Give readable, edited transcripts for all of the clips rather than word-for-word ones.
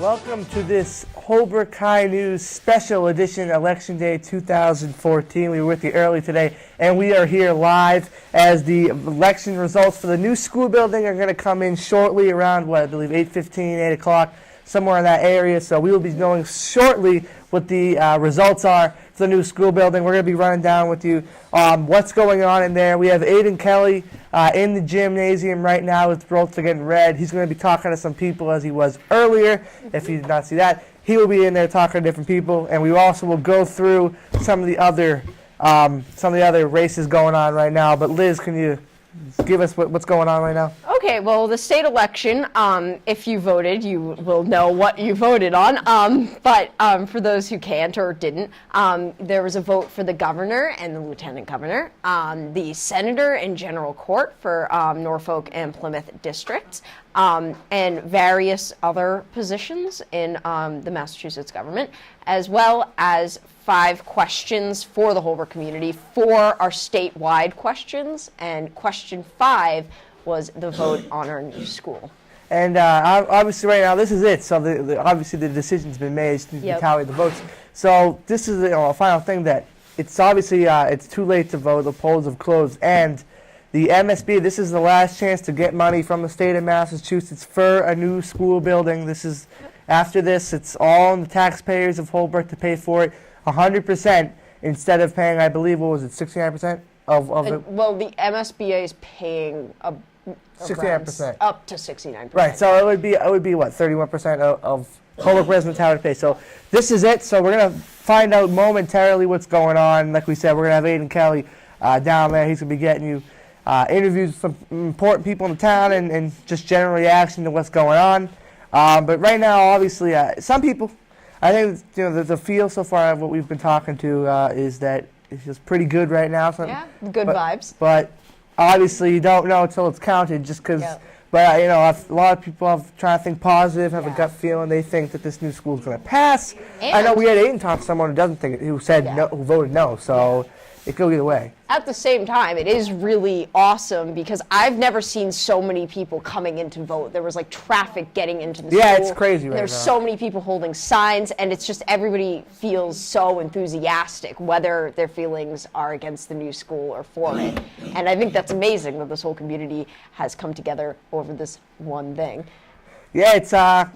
Welcome to this Holbrook High News Special Edition Election Day 2014. We were with you early today, and we are here live as the election results for the new school building are going to come in shortly around, I believe 8:15, 8 o'clock, somewhere in that area. So we will be knowing shortly what the results are for the new school building. We're going to be running down with you what's going on in there. We have Aiden Kelly in the gymnasium right now. His throats are getting red. He's going to be talking to some people as he was earlier. If you did not see that, he will be in there talking to different people. And we also will go through some of the other races going on right now. But Liz, can you give us what's going on right now? Okay, well, the state election, if you voted, you will know what you voted on. But for those who can't or didn't, there was a vote for the governor and the lieutenant governor, the senator and general court for Norfolk and Plymouth districts, and various other positions in the Massachusetts government, as well as 5 questions for the Holbrook community. 4 are statewide questions, and question 5 was the vote on our new school. And obviously right now this is it. So obviously the decision's been made. It's to tally the votes. So this is a final thing that it's obviously it's too late to vote. The polls have closed, and the MSB. This is the last chance to get money from the state of Massachusetts for a new school building. This is after this. It's all on the taxpayers of Holbrook to pay for it, 100% instead of paying. I believe 69% of it. Well, the MSBA is paying 69%, up to 69%. Right. So it would be what 31% of Holbrook residents have to pay. So this is it. So we're gonna find out momentarily what's going on. Like we said, we're gonna have Aiden Kelly down there. He's gonna be getting you interviews with some important people in the town and just general reaction to what's going on. But right now, obviously, some people, I think the feel so far of what we've been talking to is that it feels pretty good right now. Yeah, good vibes. But obviously, you don't know until it's counted. Just because, but a lot of people have trying to think positive, have a gut feeling they think that this new school is going to pass. And I know we had Aiden talk to someone who doesn't think it, who said no, who voted no. So. It could go either way. At the same time, it is really awesome because I've never seen so many people coming in to vote. There was like traffic getting into the school. Yeah, it's crazy right now. There's so many people holding signs, and it's just everybody feels so enthusiastic, whether their feelings are against the new school or for it. And I think that's amazing that this whole community has come together over this one thing. Yeah, it's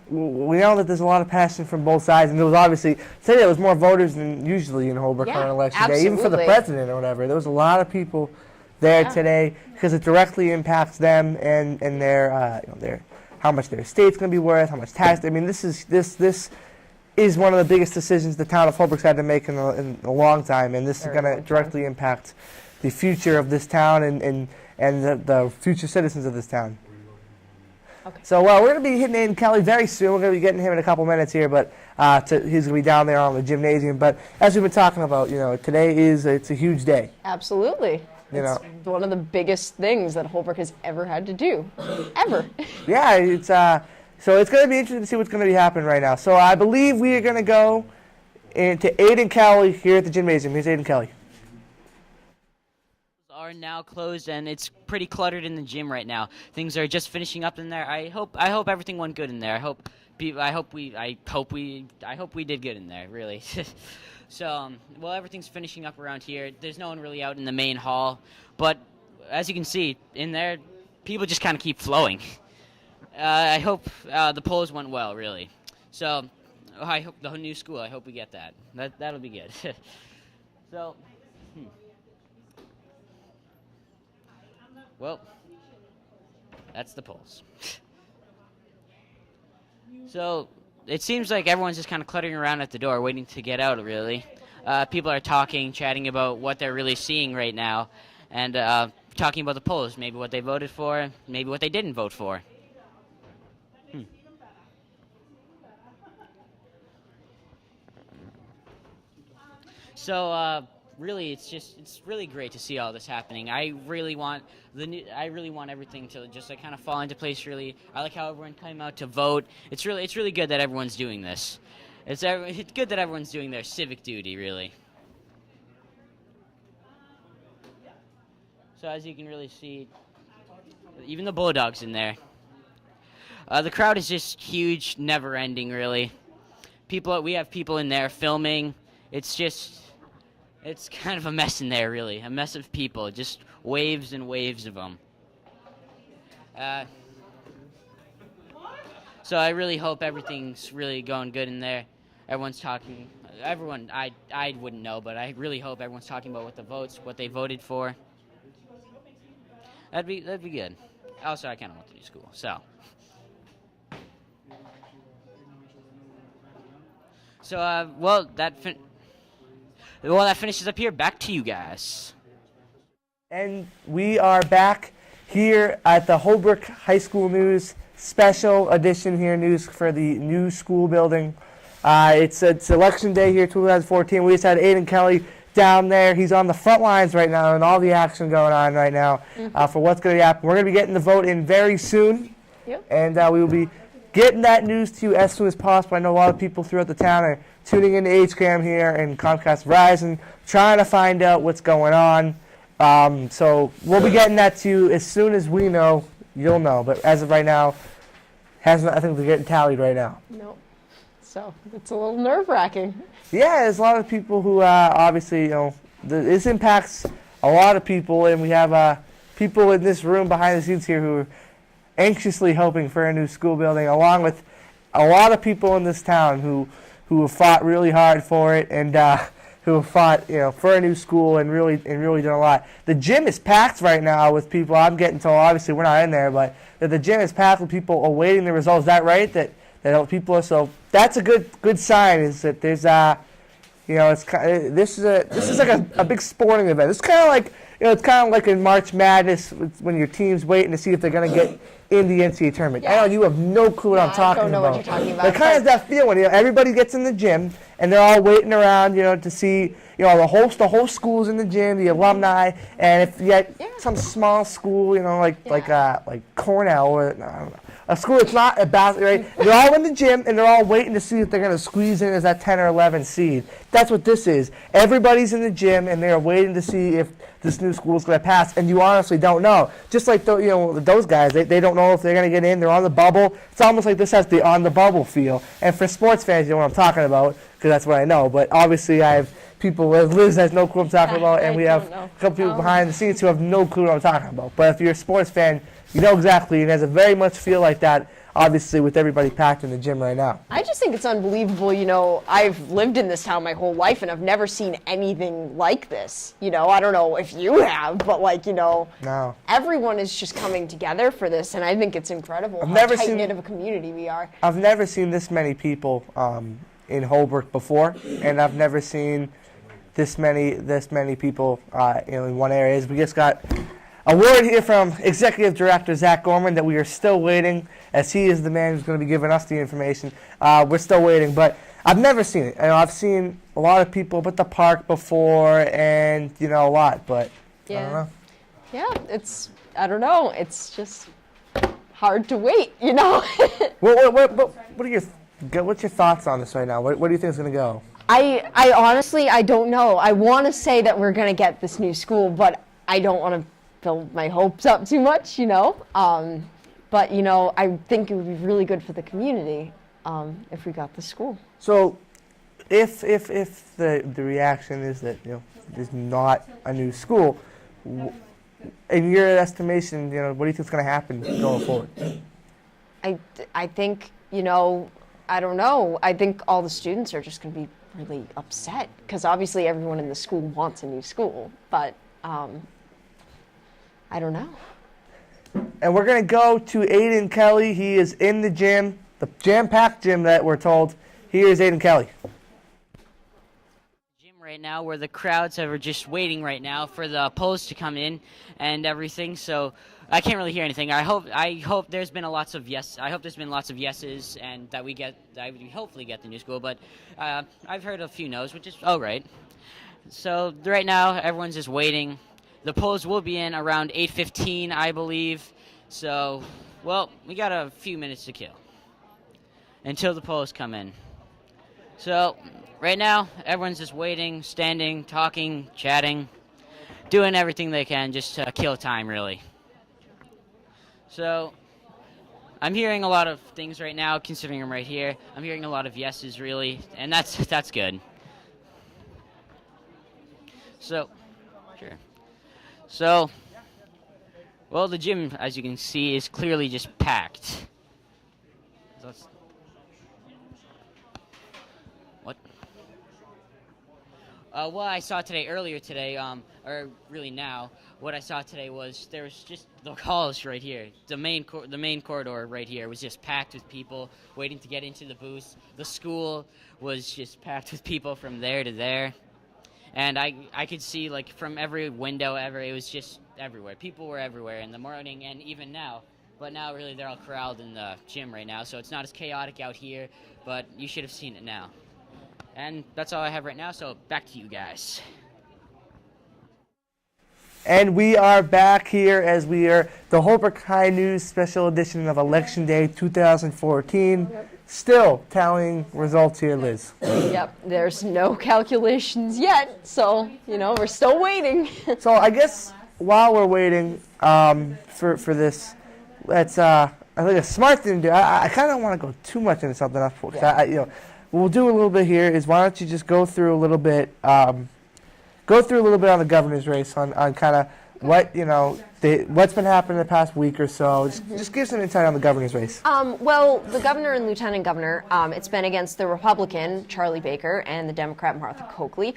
we know that there's a lot of passion from both sides, and there was obviously today there was more voters than usually in Holbrook on election day, even for the president or whatever. There was a lot of people there today because it directly impacts them and their their how much their estate's going to be worth, how much tax. I mean, this is one of the biggest decisions the town of Holbrook's had to make in a long time, and this is going to directly impact the future of this town and the future citizens of this town. Okay. So we're going to be hitting Aiden Kelly very soon. We're going to be getting him in a couple minutes here, but he's going to be down there on the gymnasium. But as we've been talking about, today it's a huge day. Absolutely. It's one of the biggest things that Holbrook has ever had to do, ever. Yeah, it's so it's going to be interesting to see what's going to be happening right now. So I believe we are going to go into Aiden Kelly here at the gymnasium. Here's Aiden Kelly. Are now closed, and it's pretty cluttered in the gym right now. Things are just finishing up in there. I hope everything went good in there. I hope we did good in there, really. So well, everything's finishing up around here. There's no one really out in the main hall, but as you can see in there, people just kind of keep flowing. I hope the polls went well, really. So I hope the new school, I hope we get that. That'll be good. So well, that's the polls. So it seems like everyone's just kind of cluttering around at the door, waiting to get out, really. People are talking, chatting about what they're really seeing right now, and talking about the polls, maybe what they voted for, maybe what they didn't vote for. So really, it's really great to see all this happening. I really want everything to just kind of fall into place. Really, I like how everyone came out to vote. It's really good that everyone's doing this. It's good that everyone's doing their civic duty, really. So as you can really see, even the Bulldog's in there. The crowd is just huge, never-ending, really. We have people in there filming. It's kind of a mess in there, really. A mess of people, just waves and waves of them. So I really hope everything's really going good in there. Everyone's talking. I wouldn't know, but I really hope everyone's talking about what they voted for. That'd be good. Also, I kind of want the new school, so. That finishes up here. Back to you guys. And we are back here at the Holbrook High School News special edition here, news for the new school building. It's election day here, 2014. We just had Aiden Kelly down there. He's on the front lines right now and all the action going on right now for what's going to happen. We're going to be getting the vote in very soon. Yep. And we will be getting that news to you as soon as possible. I know a lot of people throughout the town are tuning into HCAM here and Comcast Verizon, trying to find out what's going on. So we'll be getting that to you as soon as we know. You'll know. But as of right now, I think they're getting tallied right now. No. So it's a little nerve-wracking. Yeah, there's a lot of people who obviously, this impacts a lot of people, and we have people in this room behind the scenes here who are anxiously hoping for a new school building, along with a lot of people in this town who have fought really hard for it and who have fought for a new school and really done a lot. The gym is packed right now with people. I'm getting told, obviously we're not in there, but that the gym is packed with people awaiting the results. Is that right? That people are, so that's a good sign. Is that there's this is like a big sporting event. It's kind of like it's kind of like in March Madness when your team's waiting to see if they're going to get in the NCAA tournament. Yeah. I know you have no clue what I'm talking about. I don't know what you're talking about. It kind of that feel when everybody gets in the gym and they're all waiting around, to see the whole school's in the gym, the alumni, and if you get some small school, like Cornell or I don't know, a school that's not a basketball, right? They're all in the gym and they're all waiting to see if they're going to squeeze in as that 10 or 11 seed. That's what this is. Everybody's in the gym and they're waiting to see if this new school is going to pass, and you honestly don't know. Just like those guys, they don't know if they're going to get in. They're on the bubble. It's almost like this has the on the bubble feel. And for sports fans, you know what I'm talking about because that's what I know. But obviously, I have people. Liz has no clue what I'm talking about, and we have a couple people behind the scenes who have no clue what I'm talking about. But if you're a sports fan, you know exactly. It has a very much feel like that. Obviously, with everybody packed in the gym right now. I just think it's unbelievable. I've lived in this town my whole life, and I've never seen anything like this. I don't know if you have, but no. Everyone is just coming together for this, and I think it's incredible how tight-knit of a community we are. I've never seen this many people in Holbrook before, and I've never seen this many people in one area. We just got a word here from Executive Director Zach Gorman that we are still waiting, as he is the man who's going to be giving us the information. We're still waiting, but I've never seen it. I've seen a lot of people up at the park before, and a lot, but I don't know. Yeah, I don't know. It's just hard to wait, What's your thoughts on this right now? What do you think is going to go? I honestly, I don't know. I want to say that we're going to get this new school, but I don't want to build my hopes up too much, But, I think it would be really good for the community if we got the school. So if the reaction is that, there's not a new school, in your estimation, what do you think is going to happen going forward? I think, I don't know. I think all the students are just going to be really upset because obviously everyone in the school wants a new school, but I don't know. And we're going to go to Aiden Kelly. He is in the gym, the jam-packed gym that we're told. Here's Aiden Kelly. Gym right now where the crowds are just waiting right now for the polls to come in and everything. So I can't really hear anything. I hope there's been lots of yes. I hope there's been lots of yeses and that we hopefully get the new school. But I've heard a few no's, which is right. So right now everyone's just waiting. The polls will be in around 8:15, I believe. So, we got a few minutes to kill until the polls come in. So, right now, everyone's just waiting, standing, talking, chatting, doing everything they can just to kill time, really. So, I'm hearing a lot of things right now, considering I'm right here. I'm hearing a lot of yeses, really, and that's good. So, sure. So, well, the gym, as you can see, is clearly just packed. What? What I saw earlier today, or really now, what I saw today was there was just the halls right here. The main corridor right here was just packed with people waiting to get into the booths. The school was just packed with people from there to there. And I could see, like, from every window ever, it was just everywhere. People were everywhere in the morning and even now. But now, really, they're all corralled in the gym right now, so it's not as chaotic out here, but you should have seen it now. And that's all I have right now, so back to you guys. And we are back here as we are the Holbrook High News special edition of Election Day 2014. Still tallying results here, Liz. Yep, there's no calculations yet, so, we're still waiting. So I guess while we're waiting for this, let's I think a smart thing to do. I kind of want to go too much into something else. Yeah. What we'll do a little bit here is why don't you just go through a little bit on the governor's race on kind of what what's been happening in the past week or so. Just give some insight on the governor's race. Well, the governor and lieutenant governor, it's been against the Republican Charlie Baker and the Democrat Martha Coakley,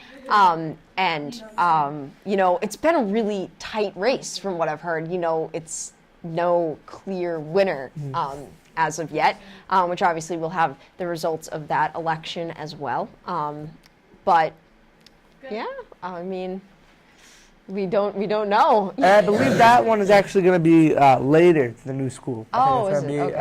it's been a really tight race from what I've heard. It's no clear winner as of yet, which obviously we'll have the results of that election as well. But yeah, I mean, we don't know. And I believe that one is actually going to be later, the new school. Is it? Okay.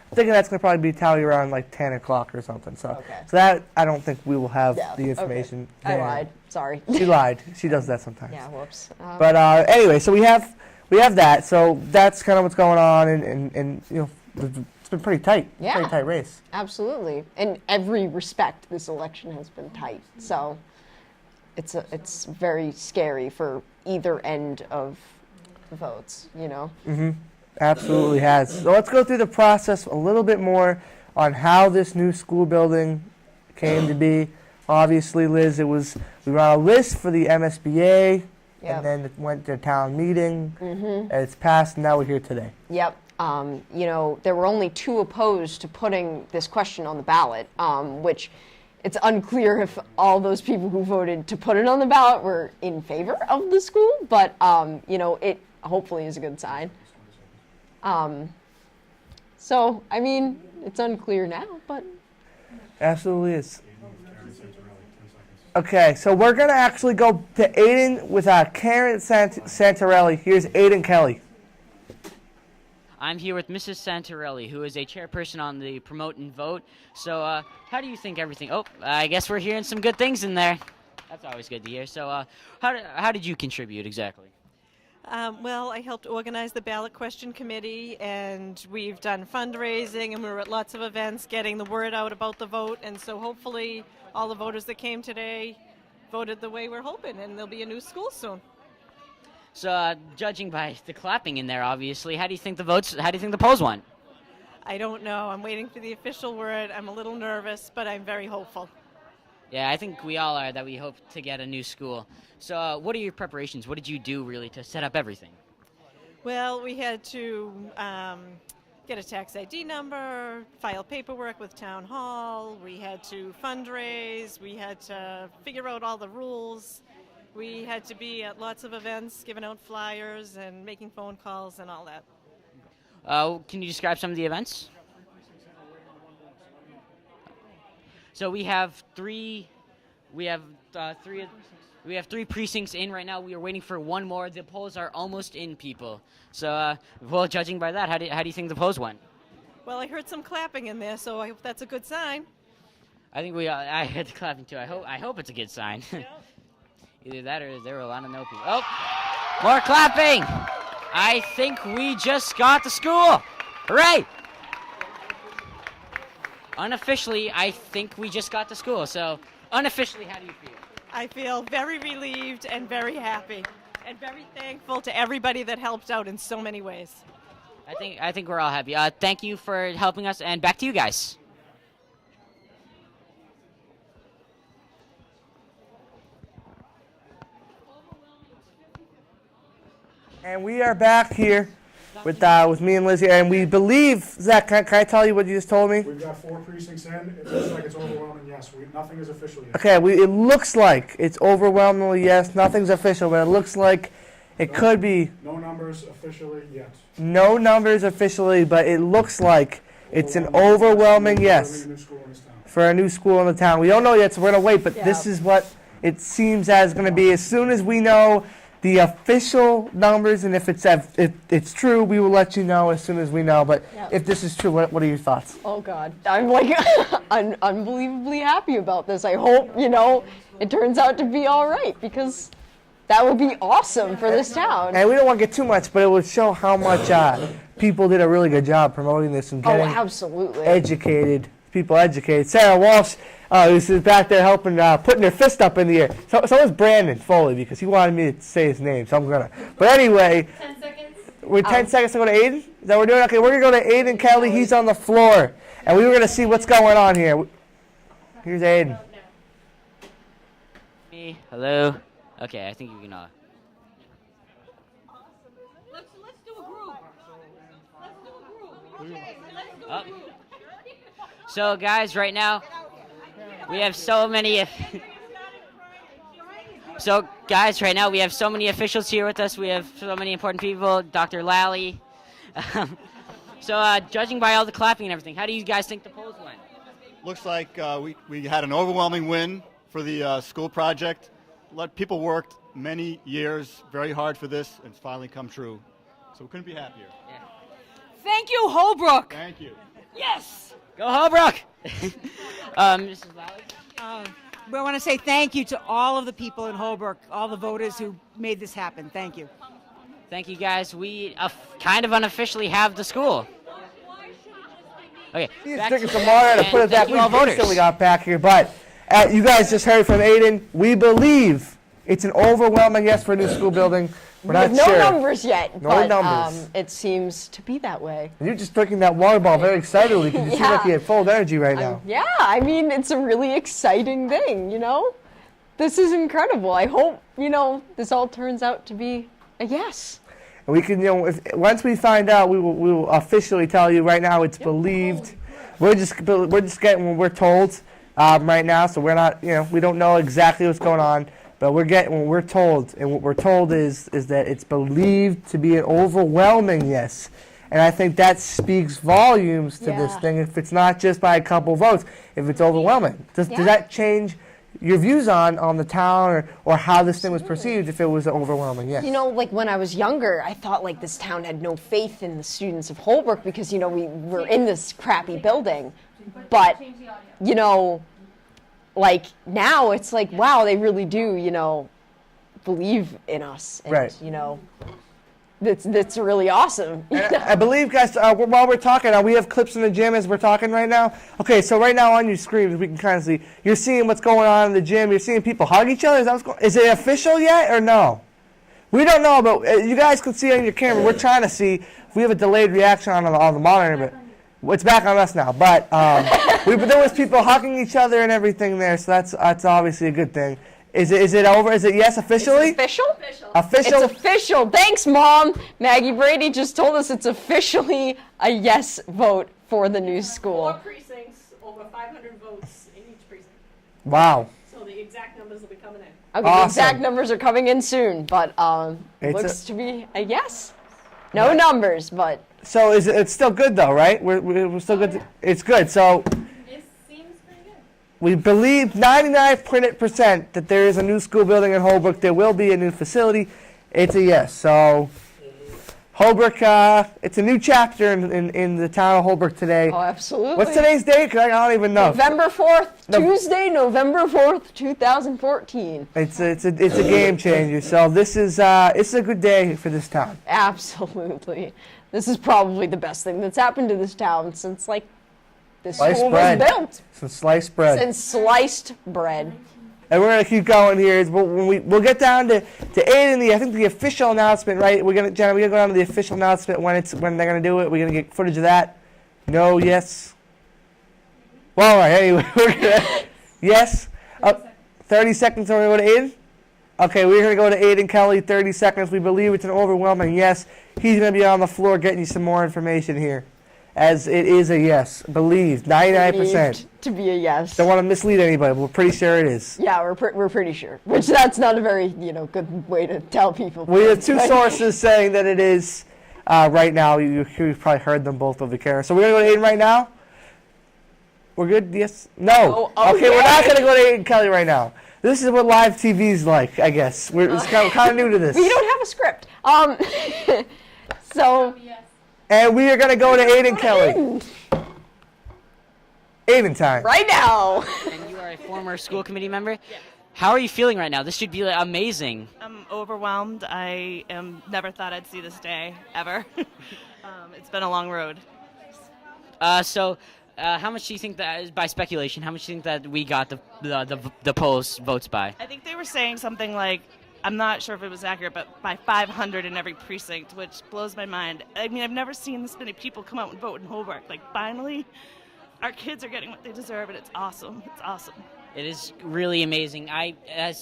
I'm thinking that's going to probably be tallied around like 10 o'clock or something. So that, I don't think we will have the information. Okay. I lied. Sorry. She lied. She does that sometimes. Yeah, whoops. But anyway, so we have that. So that's kind of what's going on, and it's been pretty tight. Yeah. Pretty tight race. Absolutely. In every respect, this election has been tight. So it's very scary for either end of the votes, Mm-hmm. Absolutely has. So let's go through the process a little bit more on how this new school building came to be. Obviously, Liz, we were on a list for the MSBA, and then it went to town meeting, and it's passed, and now we're here today. Yep. There were only 2 opposed to putting this question on the ballot, which it's unclear if all those people who voted to put it on the ballot were in favor of the school, but, it hopefully is a good sign. So, I mean, it's unclear now, but... Absolutely is. Okay, so we're going to actually go to Aiden with Karen Santarelli. Here's Aiden Kelly. I'm here with Mrs. Santarelli, who is a chairperson on the Promote and Vote. So, how do you think everything... Oh, I guess we're hearing some good things in there. That's always good to hear. So, how did you contribute exactly? Well, I helped organize the ballot question committee, and we've done fundraising, and we were at lots of events getting the word out about the vote, and so hopefully all the voters that came today voted the way we're hoping, and there'll be a new school soon. So, judging by the clapping in there, obviously, how do you think the polls went? I don't know. I'm waiting for the official word. I'm a little nervous, but I'm very hopeful. Yeah, I think we all are, that we hope to get a new school. So what are your preparations? What did you do, really, to set up everything? Well, we had to get a tax ID number, file paperwork with Town Hall. We had to fundraise. We had to figure out all the rules. We had to be at lots of events, giving out flyers and making phone calls and all that. Can you describe some of the events? So we have three precincts in right now. We are waiting for one more. The polls are almost in, people. So, well, judging by that, how do you think the polls went? Well, I heard some clapping in there, so I hope that's a good sign. I think I heard the clapping too. I hope it's a good sign. Yeah. Either that or there were a lot of no people. Oh, more clapping! I think we just got the school. Hooray! Unofficially, I think we just got to school. So, unofficially, how do you feel? I feel very relieved and very happy and very thankful to everybody that helped out in so many ways. I think we're all happy. Thank you for helping us, and back to you guys. And we are back here with me and Lizzie, and we believe, Zach, can I tell you what you just told me? We've got 4 precincts in. It looks like it's overwhelming, yes. Nothing is official yet. Okay, it looks like it's overwhelmingly yes. Nothing's official, but it looks like it could be. No numbers officially yet. No numbers officially, but it looks like it's an overwhelming yes for a new school in the town. We don't know yet, so we're going to wait, but this is what it seems as going to be. As soon as we know the official numbers, and if it's true, we will let you know as soon as we know. But if this is true, what are your thoughts? Oh God, I'm like unbelievably happy about this. I hope it turns out to be all right, because that would be awesome for this town. And we don't want to get too much, but it would show how much people did a really good job promoting this and getting absolutely people educated. Sarah Walsh, who's back there helping, putting her fist up in the air. So is Brandon Foley, because he wanted me to say his name, so I'm gonna. But anyway, 10 seconds. We're 10 seconds to go to Aiden. Is that what we're doing? Okay, we're gonna go to Aiden Kelly. He's on the floor, and we were gonna see what's going on here. Here's Aiden. Me, hello. Okay, I think you can. Let's do a group. Let's do a group. Okay, let's do a group. So, guys, right now we have so many. So, guys, right now we have so many officials here with us. We have so many important people. Dr. Lally. So, judging by all the clapping and everything, how do you guys think the polls went? Looks like we had an overwhelming win for the school project. People worked many years very hard for this, and it's finally come true. So we couldn't be happier. Yeah. Thank you, Holbrook. Thank you. Yes. Go Holbrook! Mrs. Lally? We want to say thank you to all of the people in Holbrook, all the voters who made this happen. Thank you. Thank you, guys. We kind of unofficially have the school. Okay. He's drinking some water to put it back. We We got back here, but you guys just heard from Aiden. We believe it's an overwhelming yes for a new school building. We're not no sure. numbers yet, No but numbers. It seems to be that way. You're just drinking that water ball very excitedly because you seem like you have full of energy right now. Yeah, I mean, it's a really exciting thing, This is incredible. I hope, this all turns out to be a yes. And we can, once we find out, we will officially tell you. Right now, it's believed. We're just getting what we're told right now, so we're not, we don't know exactly what's going on. But we're getting what we're told, and what we're told is that it's believed to be an overwhelming yes. And I think that speaks volumes to this thing. If it's not just by a couple votes, if it's overwhelming, does that change your views on the town or how this thing was perceived if it was overwhelming? Yes. Like when I was younger, I thought like this town had no faith in the students of Holbrook because we were in this crappy building, but like now it's like, wow, they really do, believe in us. And, right. That's really awesome. I believe, guys, while we're talking, we have clips in the gym as we're talking right now. Okay, so right now on your screens, we can kind of see, you're seeing what's going on in the gym. You're seeing people hug each other. Is it official yet or no? We don't know, but you guys can see on your camera. We're trying to see if we have a delayed reaction on the monitor, but it's back on us now. But there was people hugging each other and everything there, so that's obviously a good thing. Is it over? Is it yes officially? It's official? Official? It's official. Thanks, Mom. Maggie Brady just told us it's officially a yes vote for the new school. 4 precincts, over 500 votes in each precinct. Wow. So the exact numbers will be coming in. Okay, Awesome. the exact numbers are coming in soon, but looks to be a yes. No numbers, but So it's still good though, right? We're still good. It's good. So It seems pretty good. we believe 99% that there is a new school building in Holbrook. There will be a new facility. It's a yes. So Holbrook, it's a new chapter in the town of Holbrook today. oh, absolutely. What's today's date? 'Cause I don't even know. November 4th, No. Tuesday, November 4th, 2014. It's a game changer. So this is it's a good day for this town. Absolutely. This is probably the best thing that's happened to this town since this Sliced school bread. was built. Some sliced bread. Since sliced bread. And we're gonna keep going here. We'll get down to Aiden. I think the official announcement, right? Jenna, we're gonna go down to the official announcement when they're gonna do it. We're gonna get footage of that. No, yes. Well, all right. Anyway, we're gonna yes. 30 seconds. Are we going to Aiden? Okay, we're gonna go to Aiden Kelly. 30 seconds. We believe it's an overwhelming yes. He's gonna be on the floor getting you some more information here, as it is a yes. Believed 99%. Believed to be a yes. Don't want to mislead anybody, but we're pretty sure it is. Yeah, we're pretty sure. Which that's not a very good way to tell people. We have two sources saying that it is right now. You've probably heard them both over the camera. So we're gonna go to Aiden right now. We're good? Yes? No. Okay, we're not gonna go to Aiden Kelly right now. This is what live TV's like, I guess. It's kind of new to this. We don't have a script. So. And we are gonna go to Aiden Kelly. Aiden time. Right now. And you are a former school committee member? Yes. How are you feeling right now? This should be amazing. I'm overwhelmed. I never thought I'd see this day, ever. It's been a long road. How much do you think that, by speculation, how much do you think that we got the polls votes by? I think they were saying something like, I'm not sure if it was accurate, but by 500 in every precinct, which blows my mind. I mean, I've never seen this many people come out and vote in Holbrook. Like, finally, our kids are getting what they deserve, and it's awesome. It's awesome. It is really amazing. I'm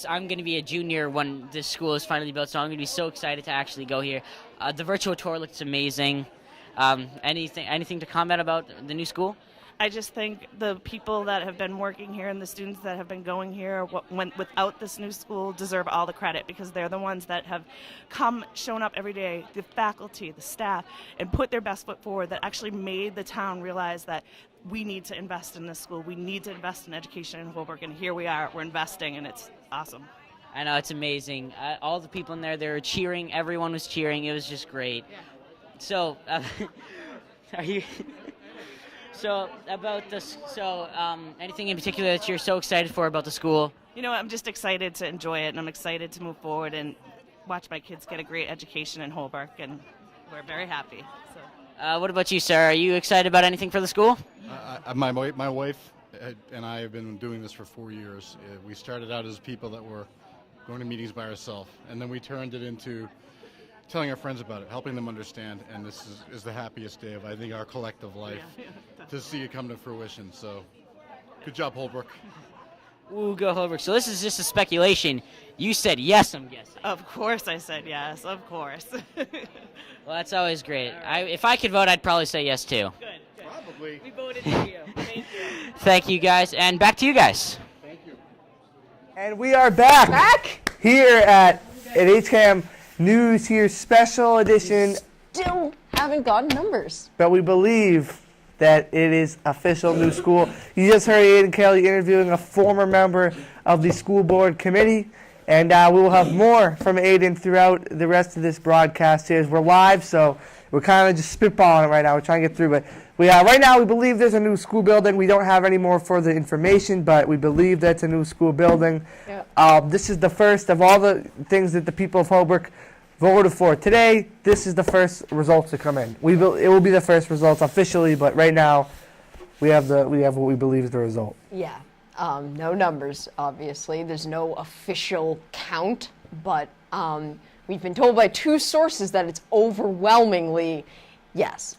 going to be a junior when this school is finally built, so I'm going to be so excited to actually go here. The virtual tour looks amazing. Anything to comment about the new school? I just think the people that have been working here and the students that have been going here without this new school deserve all the credit, because they're the ones that have shown up every day, the faculty, the staff, and put their best foot forward, that actually made the town realize that we need to invest in this school. We need to invest in education in Holbrook, and here we are. We're investing, and it's awesome. I know, it's amazing. All the people in there, they were cheering. Everyone was cheering. It was just great. Yeah. So, are you... So, about this, anything in particular that you're so excited for about the school? You know, I'm just excited to enjoy it, and I'm excited to move forward and watch my kids get a great education in Holbrook, and we're very happy. So. What about you, Sarah? Are you excited about anything for the school? My wife and I have been doing this for 4 years. We started out as people that were going to meetings by ourselves, and then we turned it into telling our friends about it, helping them understand, and this is the happiest day of, I think, our collective life, to see it come to fruition. So, good job, Holbrook. Ooh, go Holbrook. So this is just a speculation. You said yes, I'm guessing. Of course I said yes, of course. Well, that's always great. If I could vote, I'd probably say yes, too. Good. Probably. We voted for you. Thank you. Thank you, guys, and back to you guys. Thank you. And we are back here at HCAM News here, special edition. Still haven't gotten numbers. But we believe that it is official new school. You just heard Aiden Kelly interviewing a former member of the school board committee. And we will have more from Aiden throughout the rest of this broadcast here. We're live, so we're kind of just spitballing it right now. We're trying to get through it. Right now, we believe there's a new school building. We don't have any more further information, but we believe that's a new school building. Yep. This is the first of all the things that the people of Holbrook voted for today. This is the first results to come in. It will be the first results officially, but right now we have what we believe is the result. Yeah. No numbers, obviously. There's no official count, but we've been told by two sources that it's overwhelmingly yes.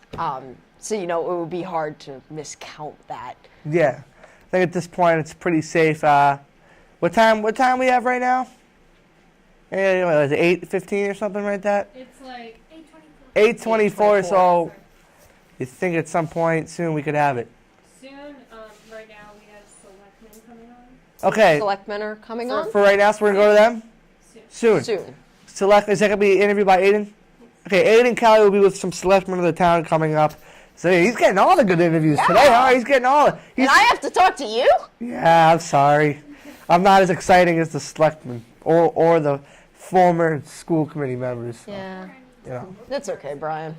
So, it would be hard to miscount that. Yeah. I think at this point it's pretty safe. What time we have right now? Is it 8:15 or something like that? It's like 8:24. 8:24. So you think at some point soon we could have it? Soon. Right now we have selectmen coming on. Okay. Selectmen are coming on? For right now, so we're going to go to them? Soon. Soon. Is that going to be interviewed by Aiden? Okay, Aiden Kelly will be with some selectmen of the town coming up. So he's getting all the good interviews today. Huh? He's getting all. And I have to talk to you? Yeah, I'm sorry. I'm not as exciting as the selectmen or the former school committee members. Yeah. That's okay, Brian.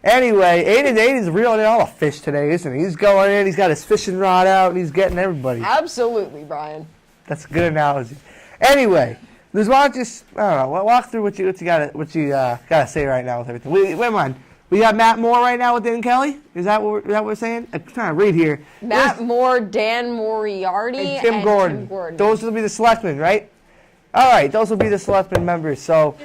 Anyway, Aiden's reeling in all the fish today, isn't he? He's going in, he's got his fishing rod out, and he's getting everybody. Absolutely, Brian. That's a good analogy. Anyway, there's one just, I don't know, walk through what you gotta say right now with everything. Come on. We got Matt Moore right now with Dan Kelly. Is that what we're saying? I'm trying to read here. Matt Moore, Dan Moriarty, and Tim Gordon. Tim Gordon. Those will be the selectmen, right? All right, those will be the selectmen members. So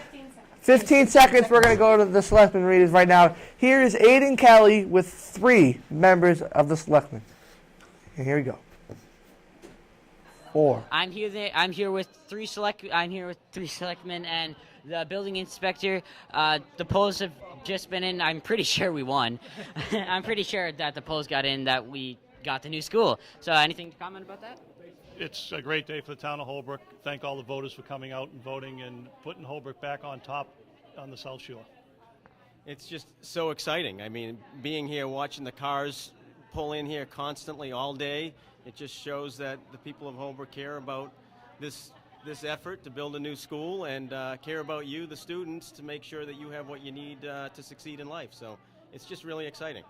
15 seconds, we're going to go to the selectmen readers right now. Here is Aiden Kelly with 3 members of the selectmen. And here we go. 4. I'm here with 3 selectmen and the building inspector. The polls have just been in. I'm pretty sure we won. I'm pretty sure that the polls got in, that we got the new school. So anything to comment about that? It's a great day for the town of Holbrook. Thank all the voters for coming out and voting and putting Holbrook back on top on the South Shore. It's just so exciting. I mean, being here, watching the cars pull in here constantly all day, it just shows that the people of Holbrook care about this effort to build a new school and care about you, the students, to make sure that you have what you need to succeed in life. So it's just really exciting.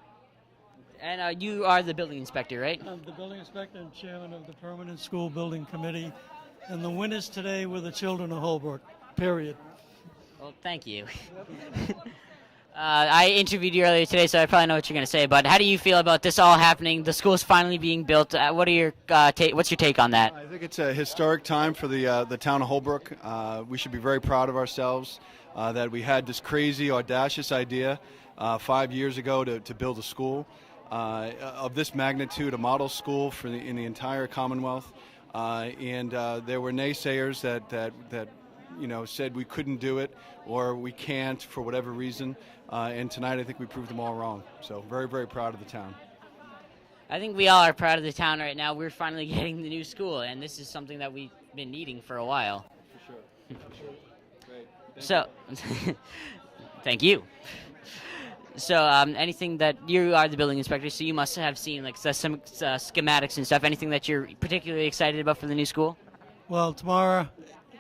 And you are the building inspector, right? I'm the building inspector and chairman of the Permanent School Building Committee. And the winners today were the children of Holbrook, period. Well, thank you. I interviewed you earlier today, so I probably know what you're going to say. But how do you feel about this all happening? The school's finally being built. What are your what's your take on that? I think it's a historic time for the town of Holbrook. We should be very proud of ourselves that we had this crazy, audacious idea 5 years ago to build a school of this magnitude, a model school in the entire Commonwealth. And there were naysayers that said we couldn't do it or we can't for whatever reason. And tonight I think we proved them all wrong. So very, very proud of the town. I think we all are proud of the town right now. We're finally getting the new school, and this is something that we've been needing for a while. For sure. Great. So, thank you. So, anything that you are the building inspector, so you must have seen like some schematics and stuff. Anything that you're particularly excited about for the new school? Well, tomorrow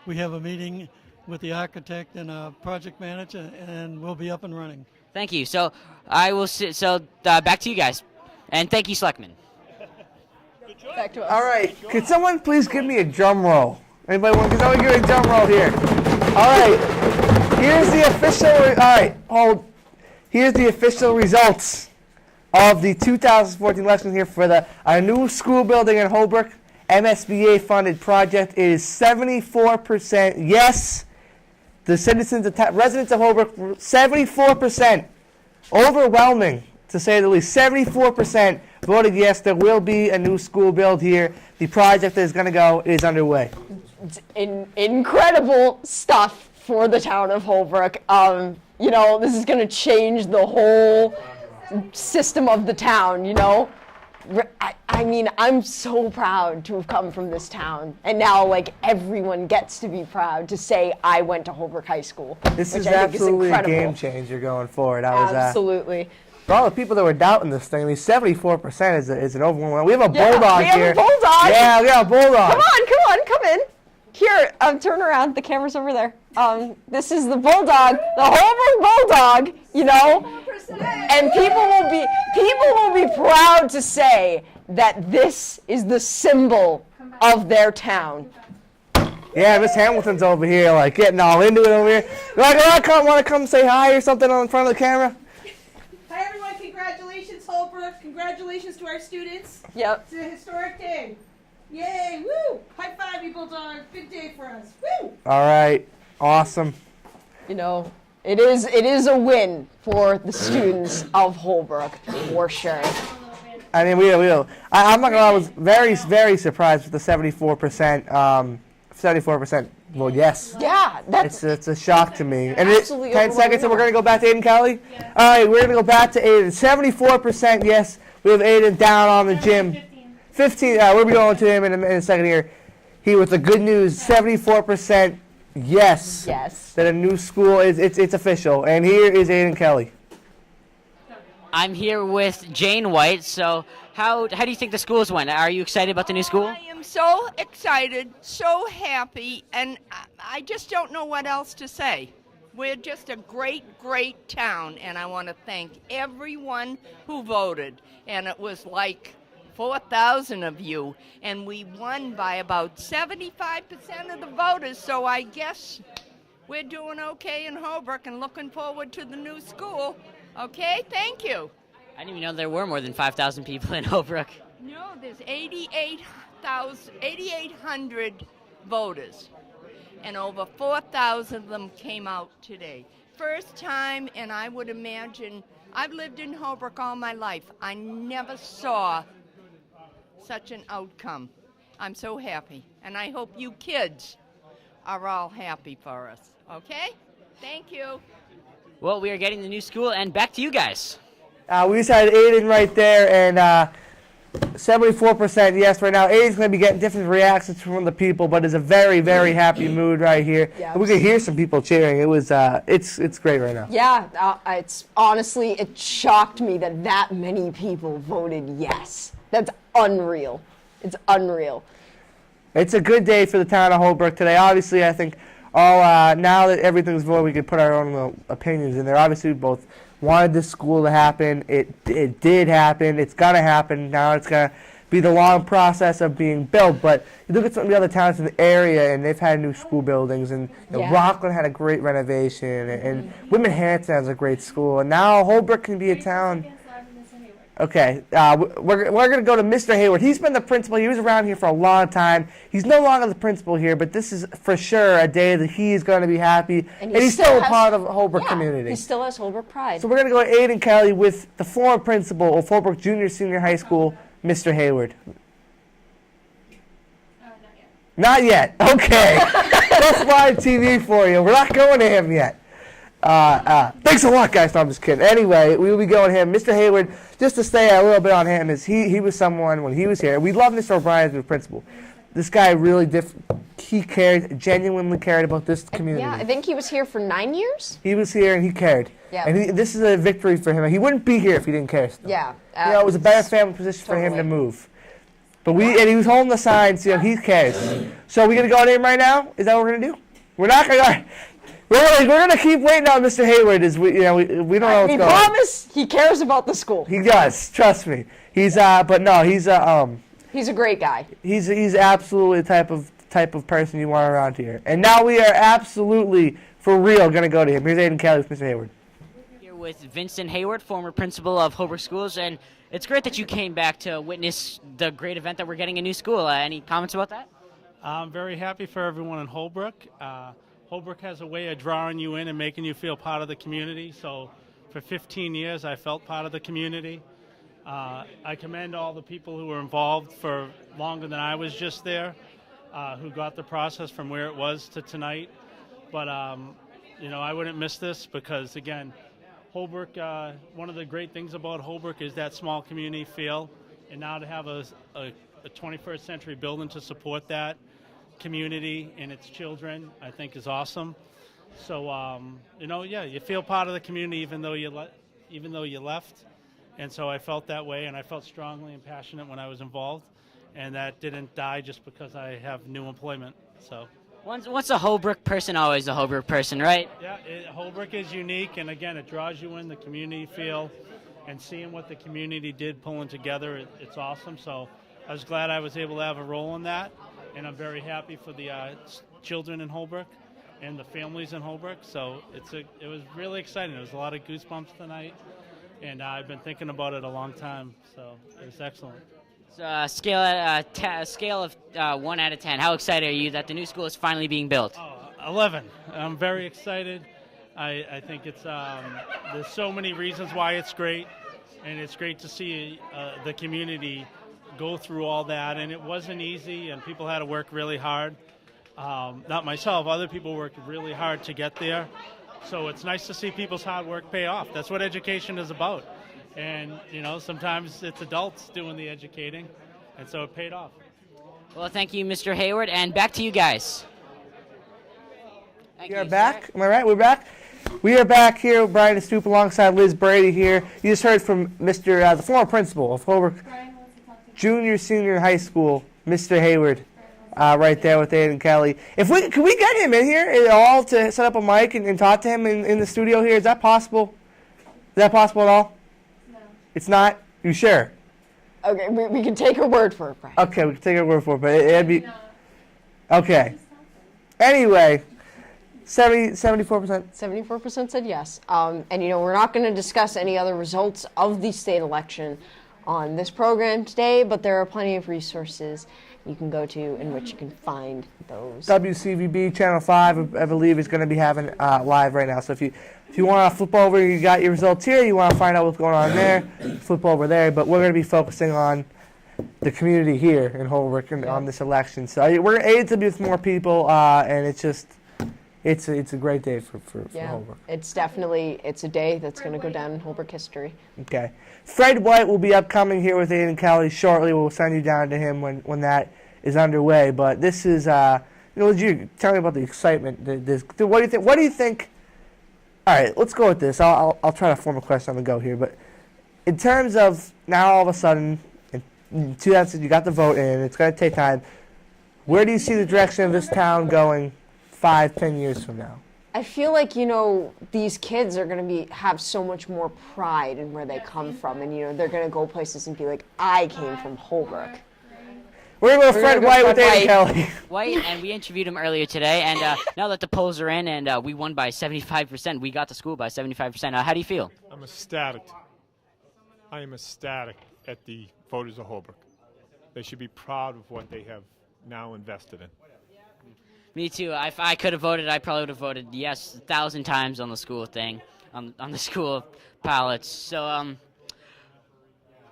we have a meeting with the architect and a project manager, and we'll be up and running. Thank you. So I will sit. So back to you guys, and thank you, Selectman. Back to us. All right, could someone please give me a drum roll? Anybody want to give me a drum roll here? All right, here's the official. All right, hold. Here's the official results of the 2014 election here for our new school building in Holbrook. MSBA funded project. It is 74% yes. The residents of Holbrook, 74%, overwhelming to say the least. 74% voted yes. There will be a new school build here. The project that is going to go is underway. Incredible stuff for the town of Holbrook. This is going to change the whole system of the town, I mean, I'm so proud to have come from this town, and now everyone gets to be proud to say I went to Holbrook High School. This is absolutely a game changer going forward. Absolutely. For all the people that were doubting this thing, I mean, 74% is an overwhelming. We have a bulldog here. We have a bulldog. Yeah, we got a bulldog. Come in. Here, turn around. The camera's over there. This is the bulldog, the Holbrook bulldog. And people will be proud to say that this is the symbol of their town. Yeah, Miss Hamilton's over here, getting all into it over here. Want to come say hi or something on front of the camera? Hi, everyone. Congratulations, Holbrook. Congratulations to our students. Yep. It's a historic day. Yay, woo! High five, you bulldog. Big day for us. Woo! All right. Awesome. It is a win for the students of Holbrook, for sure. I mean, I'm not gonna lie, I was very, very surprised with the 74%. 74% vote yes. Yeah, it's a shock to me. And absolutely 10 seconds, and we're gonna go back to Aiden Kelly. Yeah. All right, we're gonna go back to Aiden. 74% yes. We have Aiden down on the gym. 15. We'll be going to him in a second here. He with the good news. 74% yes. Yes. That a new school it's official. And here is Aiden Kelly. I'm here with Jane White. So how do you think the schools went? Are you excited about the new school? I am so excited, so happy, and I just don't know what else to say. We're just a great, great town, and I want to thank everyone who voted. And it was 4,000 of you, and we won by about 75% of the voters, so I guess we're doing okay in Holbrook and looking forward to the new school. Okay, thank you. I didn't even know there were more than 5,000 people in Holbrook. No, there's 8,800 voters, and over 4,000 of them came out today. First time, and I would imagine, I've lived in Holbrook all my life. I never saw such an outcome. I'm so happy, and I hope you kids are all happy for us, okay? Thank you. Well, we are getting the new school, and back to you guys. We just had Aiden right there, and 74% yes right now. Aiden's going to be getting different reactions from the people, but it's a very, very happy mood right here. Yeah, And we could hear some people cheering. It was, it's great right now. Yeah, it's honestly, it shocked me that many people voted yes. That's unreal. It's unreal. It's a good day for the town of Holbrook today. Obviously, I think all now that everything's voted, we can put our own little opinions in there. Obviously, we both wanted this school to happen. It did happen. It's gonna happen. Now it's gonna be the long process of being built. But you look at some of the other towns in the area, and they've had new school buildings. And Yeah. Rockland had a great renovation, and Whitman Hanson has a great school. And now Holbrook can be a town. Okay, we're going to go to Mr. Hayward. He's been the principal. He was around here for a long time. He's no longer the principal here, but this is for sure a day that he's going to be happy. And he's still a part of the Holbrook community. He still has Holbrook pride. So we're going to go to Aiden Kelly with the former principal of Holbrook Junior Senior High School, Mr. Hayward. Not yet. Okay. That's live TV for you. We're not going to him yet. Thanks a lot, guys. No, I'm just kidding. Anyway, we will be going to him. Mr. Hayward, just to stay a little bit on him, is he was someone when he was here. We love Mr. O'Brien as the principal. This guy really he cared, genuinely cared about this community. Yeah, I think he was here for 9 years. He was here and he cared. Yeah. And this is a victory for him. He wouldn't be here if he didn't care still. Yeah. It was a better family position for him to move. But and he was holding the signs, he cares. So we're going to go to him right now? Is that what we're going to do? We're not going to. We're going to keep waiting on Mr. Hayward. We don't know what's going on. We promise he cares about the school. He does. Trust me. He's but no, he's a great guy. He's absolutely the type of person you want around here. And now we are absolutely for real going to go to him. Here's Aiden Kelly with Mr. Hayward. Here with Vincent Hayward, former principal of Holbrook Schools, and it's great that you came back to witness the great event that we're getting a new school. Any comments about that? I'm very happy for everyone in Holbrook. Holbrook has a way of drawing you in and making you feel part of the community. So for 15 years, I felt part of the community. I commend all the people who were involved for longer than I was just there, who got the process from where it was to tonight. But, I wouldn't miss this because, again, Holbrook, one of the great things about Holbrook is that small community feel. And now to have a 21st century building to support that community and its children, I think is awesome. So, you feel part of the community even though you left. And so I felt that way, and I felt strongly and passionate when I was involved. And that didn't die just because I have new employment. So. Once a Holbrook person, always a Holbrook person, right? Yeah, Holbrook is unique, and again, it draws you in, the community feel, and seeing what the community did pulling together, it's awesome. So I was glad I was able to have a role in that, and I'm very happy for the children in Holbrook and the families in Holbrook. So it was really exciting. There was a lot of goosebumps tonight, and I've been thinking about it a long time, so it was excellent. So scale of 1 out of 10. How excited are you that the new school is finally being built? 11. I'm very excited. I think it's there's so many reasons why it's great, and it's great to see the community go through all that. And it wasn't easy, and people had to work really hard. Not myself. Other people worked really hard to get there. So it's nice to see people's hard work pay off. That's what education is about. And, sometimes it's adults doing the educating, and so it paid off. Well, thank you, Mr. Hayward, and back to you guys. We are back. Am I right? We're back? We are back here with Brian Stoop alongside Liz Brady here. You just heard from the former principal of Holbrook Junior Senior High School, Mr. Hayward, right there with Aiden Kelly. Can we get him in here at all to set up a mic and talk to him in the studio here? Is that possible? Is that possible at all? It's not? You sure? Okay, we can take her word for it, Brian. Okay, we can take her word for it, but it'd be... Okay. Anyway, 74%. 74% said yes. And, we're not going to discuss any other results of the state election on this program today, but there are plenty of resources you can go to in which you can find those. WCVB Channel 5, I believe, is going to be having live right now. So if you want to flip over, you got your results here, you want to find out what's going on there, flip over there. But we're going to be focusing on the community here in Holbrook and on this election. So we're able to be with more people, and it's just, it's a great day for Holbrook. It's definitely, it's a day that's going to go down in Holbrook history. Okay. Fred White will be upcoming here with Aiden Kelly shortly. We'll send you down to him when that is underway. But this is, you tell me about the excitement. What do you think? All right, let's go with this. I'll try to form a question on the go here. But in terms of now all of a sudden, in 2000, you got the vote in. It's going to take time. Where do you see the direction of this town going 5-10 years from now? I feel like, these kids are going to have so much more pride in where they come from. And, they're going to go places and be like, I came from Holbrook. We're going to go Fred White with Aiden Kelly. White, and we interviewed him earlier today. And now that the polls are in and we won by 75%, we got the school by 75%. How do you feel? I'm ecstatic. I am ecstatic at the voters of Holbrook. They should be proud of what they have now invested in. Me too. If I could have voted, I probably would have voted yes 1,000 times on the school thing, on the school ballots. So,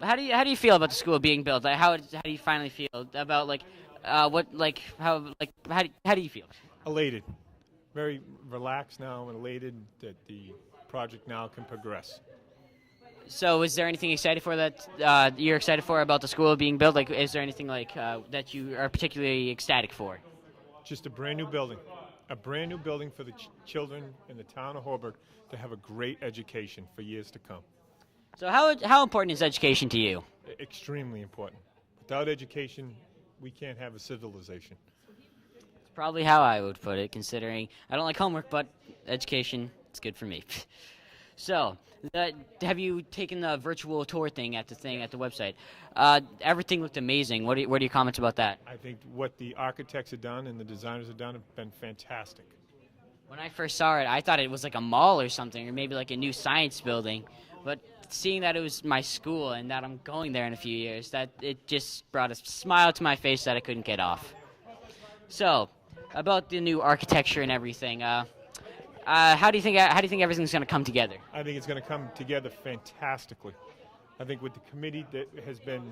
how do you feel about the school being built? Like, how do you finally feel about how do you feel? Elated, very relaxed now, and elated that the project now can progress. So, is there anything excited for that you're excited for about the school being built? Like, is there anything that you are particularly ecstatic for? Just a brand new building for the children in the town of Holbrook to have a great education for years to come. So how important is education to you? Extremely important. Without education, we can't have a civilization. It's probably how I would put it, considering I don't like homework, but education is good for me. So, have you taken the virtual tour thing at the website? Everything looked amazing. What are your comments about that? I think what the architects have done and the designers have done have been fantastic. When I first saw it, I thought it was like a mall or something, or maybe like a new science building. But seeing that it was my school and that I'm going there in a few years, that it just brought a smile to my face that I couldn't get off. So, about the new architecture and everything. How do you think everything's going to come together? I think it's going to come together fantastically. I think with the committee that has been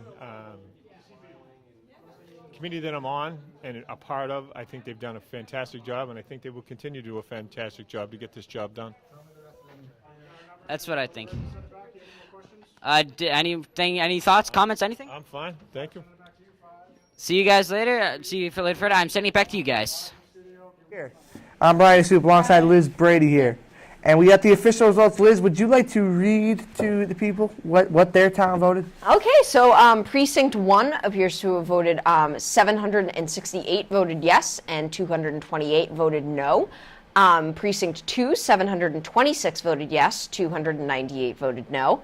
committee that I'm on and a part of, I think they've done a fantastic job, and I think they will continue to do a fantastic job to get this job done. That's what I think. Any thoughts, comments, anything? I'm fine. Thank you. See you guys later. See you for later. I'm sending it back to you guys. Here. I'm Brian Soup alongside Liz Brady here. And we got the official results. Liz, would you like to read to the people what their town voted? Okay, so Precinct 1 appears to have voted 768 voted yes and 228 voted no. Precinct 2, 726 voted yes, 298 voted no.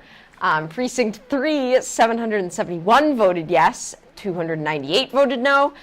Precinct 3, 771 voted yes, 298 voted no.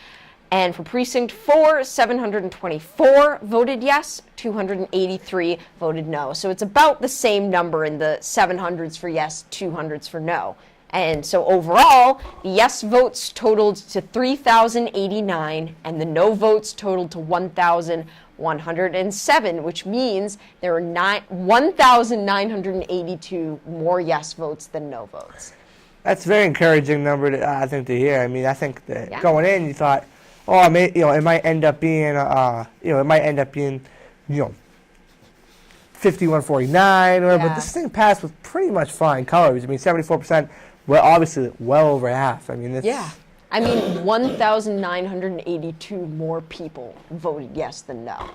And for Precinct 4, 724 voted yes, 283 voted no. So it's about the same number in the 700s for yes, 200s for no. And so overall, the yes votes totaled to 3,089, and the no votes totaled to 1,107, which means there were 1,982 more yes votes than no votes. That's a very encouraging number, I think, to hear. I mean, I think that going in, you thought, oh, it might end up being, 51-49, but this thing passed with pretty much flying colors. I mean, 74%, well, obviously, well over half. I mean, it's... Yeah. I mean, 1,982 more people voted yes than no.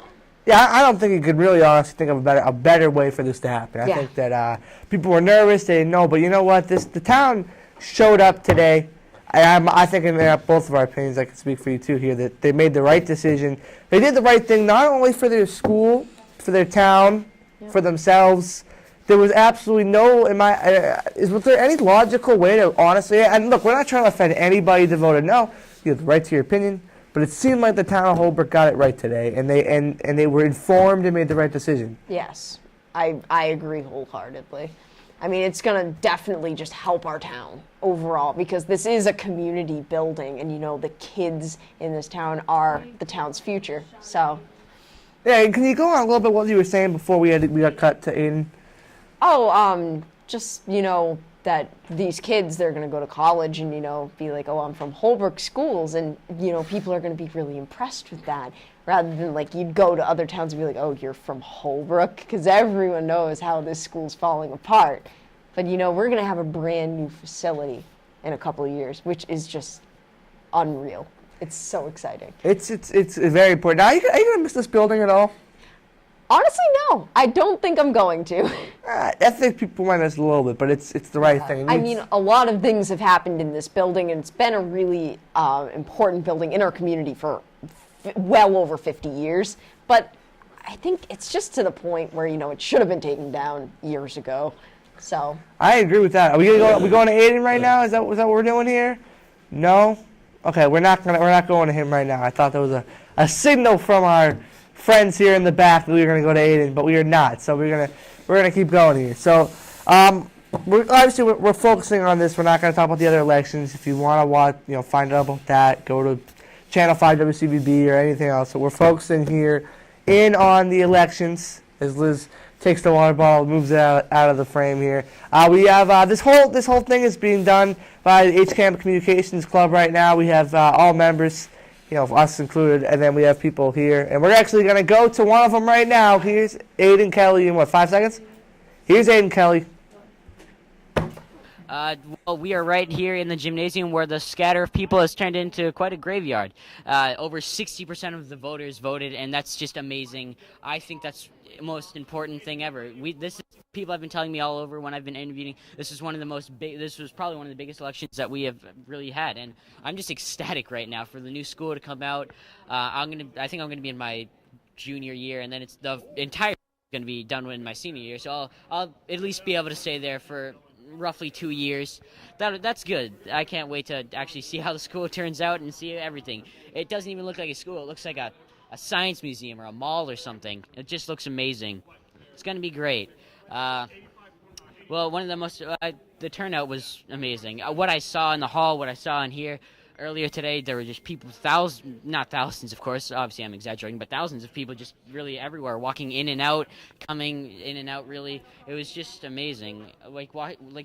Yeah, I don't think you could really honestly think of a better way for this to happen. I think that people were nervous, they didn't know, but you know what? The town showed up today. I think in both of our opinions, I can speak for you too here, that they made the right decision. They did the right thing not only for their school, for their town, for themselves. There was absolutely no, was there any logical way to honestly, and look, we're not trying to offend anybody that voted no. You have the right to your opinion, but it seemed like the town of Holbrook got it right today, and they were informed and made the right decision. Yes, I agree wholeheartedly. I mean, it's going to definitely just help our town overall because this is a community building, and the kids in this town are the town's future. So, yeah, and can you go on a little bit what you were saying before we got cut to Aiden? Oh, just that these kids, they're going to go to college and be like, oh, I'm from Holbrook schools, and people are going to be really impressed with that. Rather than like you'd go to other towns and be like, oh, you're from Holbrook, because everyone knows how this school's falling apart. But we're going to have a brand new facility in a couple of years, which is just unreal. It's so exciting. It's very important. Now, are you going to miss this building at all? Honestly, no. I don't think I'm going to. I think people might miss a little bit, but it's the right thing. I mean, a lot of things have happened in this building, and it's been a really important building in our community for well over 50 years, but I think it's just to the point where it should have been taken down years ago. So I agree with that. Are we going to Aiden right now? Is that what we're doing here? No. Okay, we're not going to him right now. I thought there was a signal from our friends here in the back that we were going to go to Aiden, but we are not. So we're gonna keep going here. So we're focusing on this. We're not going to talk about the other elections. If you want to watch, find out about that, go to Channel 5 WCVB or anything else. So we're focusing here on the elections as Liz takes the water bottle, moves it out of the frame here. We have this whole thing is being done by the HCAM Communications Club right now. We have all members, us included, and then we have people here. And we're actually going to go to one of them right now. Here's Aiden Kelly in 5 seconds? Here's Aiden Kelly. Well, we are right here in the gymnasium where the scatter of people has turned into quite a graveyard. Over 60% of the voters voted, and that's just amazing. I think that's the most important thing ever. This is people have been telling me all over when I've been interviewing. This was probably one of the biggest elections that we have really had, and I'm just ecstatic right now for the new school to come out. I think I'm gonna be in my junior year, and then it's the entire going to be done in my senior year. So I'll at least be able to stay there for roughly 2 years. That's good. I can't wait to actually see how the school turns out and see everything. It doesn't even look like a school. It looks like a science museum or a mall or something. It just looks amazing. It's going to be great. Well, one of the most the turnout was amazing. What I saw in the hall, what I saw in here earlier today, there were just people, not thousands, of course, obviously I'm exaggerating, but thousands of people just really everywhere, walking in and out, coming in and out, really. It was just amazing. Like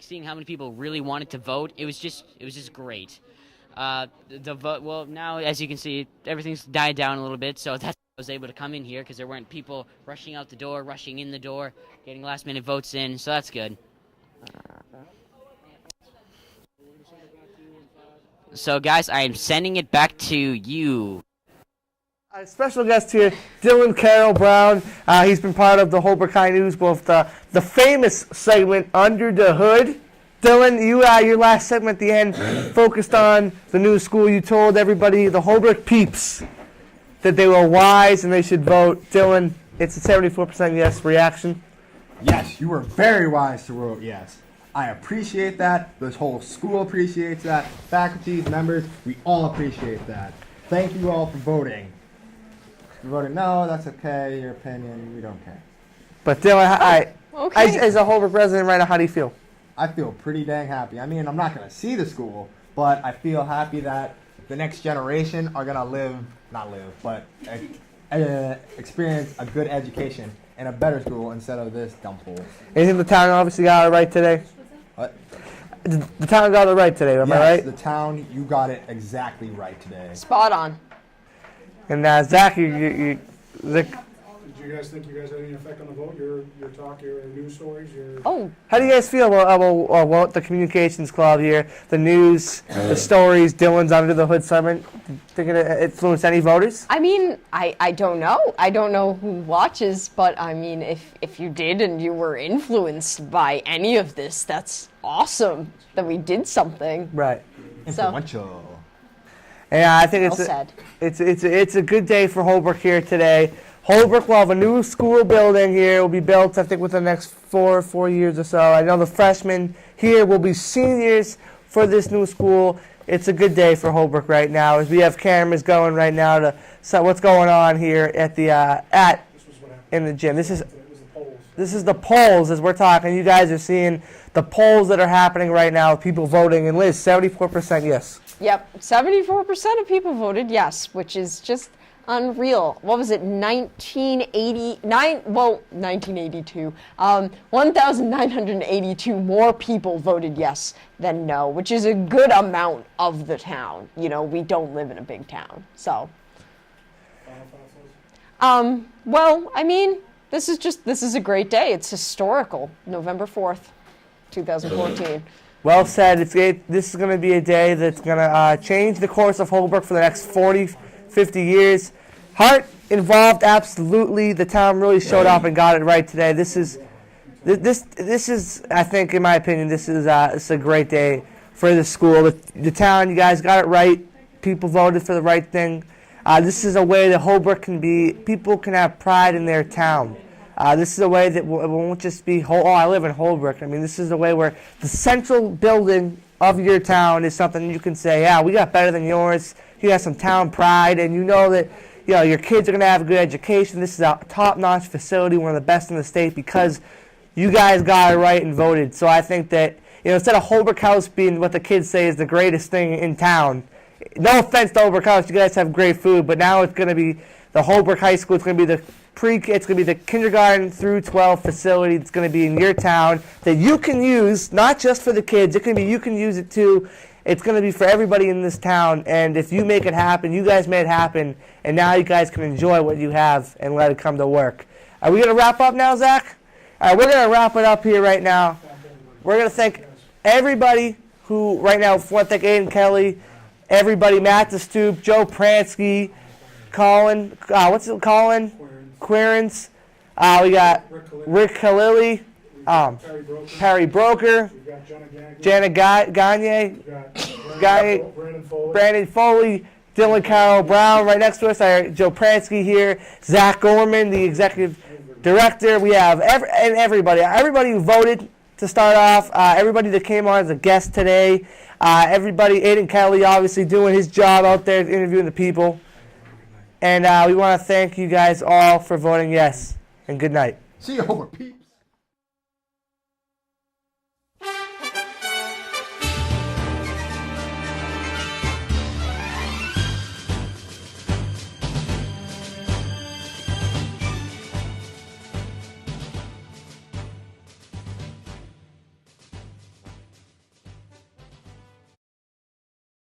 seeing how many people really wanted to vote, it was just great. The vote, well, now, as you can see, everything's died down a little bit, so that's why I was able to come in here, because there weren't people rushing out the door, rushing in the door, getting last-minute votes in, so that's good. So, guys, I am sending it back to you. Our special guest here, Dylan Carroll Brown. He's been part of the Holbrook High News, both the famous segment Under the Hood. Dylan, your last segment at the end focused on the new school. You told everybody, the Holbrook peeps, that they were wise and they should vote. Dylan, it's a 74% yes reaction. Yes, you were very wise to vote yes. I appreciate that. This whole school appreciates that. Faculty, members, we all appreciate that. Thank you all for voting. If you voted no, that's okay. Your opinion, we don't care. But Dylan, as a Holbrook resident right now, how do you feel? I feel pretty dang happy. I mean, I'm not going to see the school, but I feel happy that the next generation are going to experience a good education in a better school instead of this dump hole. You think the town obviously got it right today? What? The town got it right today, am I right? The town, you got it exactly right today. Spot on. And Zach, Did you guys think you guys had any effect on the vote? Your talk, your news stories, How do you guys feel about the communications club here, the news, the stories, Dylan's Under the Hood segment? Think it influenced any voters? I mean, I don't know. I don't know who watches, but I mean, if you did and you were influenced by any of this, that's awesome that we did something. Right. Influential. Yeah, I think it's a good day for Holbrook here today. Holbrook will have a new school building here. It will be built, I think, within the next four years or so. I know the freshmen here will be seniors for this new school. it's a good day for Holbrook right now. As we have cameras going right now to see what's going on here at the in the gym. This is the polls as we're talking. You guys are seeing the polls that are happening right now. People voting, and Liz, 74% yes. Yep, 74% of people voted yes, which is just unreal. What was it, 1989? Well, 1982. 1,982 more people voted yes than no, which is a good amount of the town. You know, we don't live in a big town, so. Well, I mean, this is a great day. It's historical. November 4th, 2014. Well said. This is going to be a day that's going to change the course of Holbrook for the next 40, 50 years. Heart involved, absolutely. The town really showed up and got it right today. This is, I think, in my opinion, this is a great day for the school. The town, you guys got it right. People voted for the right thing. This is a way that Holbrook people can have pride in their town. This is a way that it won't just be, I live in Holbrook. I mean, this is a way where the central building of your town is something you can say, yeah, we got better than yours. You got some town pride, and you know that your kids are going to have a good education. This is a top-notch facility, one of the best in the state, because you guys got it right and voted. So I think that, instead of Holbrook House being what the kids say is the greatest thing in town, no offense to Holbrook House, you guys have great food, but now it's going to be the Holbrook High School. It's going to be the it's going to be the kindergarten through 12 facility. It's going to be in your town that you can use, not just for the kids. It can be you can use it too. It's going to be for everybody in this town. And if you make it happen, you guys made it happen, and now you guys can enjoy what you have and let it come to work. Are we going to wrap up now, Zach? All right, we're going to wrap it up here right now. We're going to thank everybody who right now. I want to thank Aiden Kelly, everybody, Matt DeStoop, Joe Pransky, Colin. Colin? Querens. We got Rick Khalili, Perry Broker, Jana Gagne, Brandon Foley, Dylan Carroll Brown. Right next to us are Joe Pransky here, Zach Gorman, the executive director. We have everybody who voted to start off, everybody that came on as a guest today, everybody, Aiden Kelly obviously doing his job out there interviewing the people. And we want to thank you guys all for voting yes. And good night. See you over, Pete.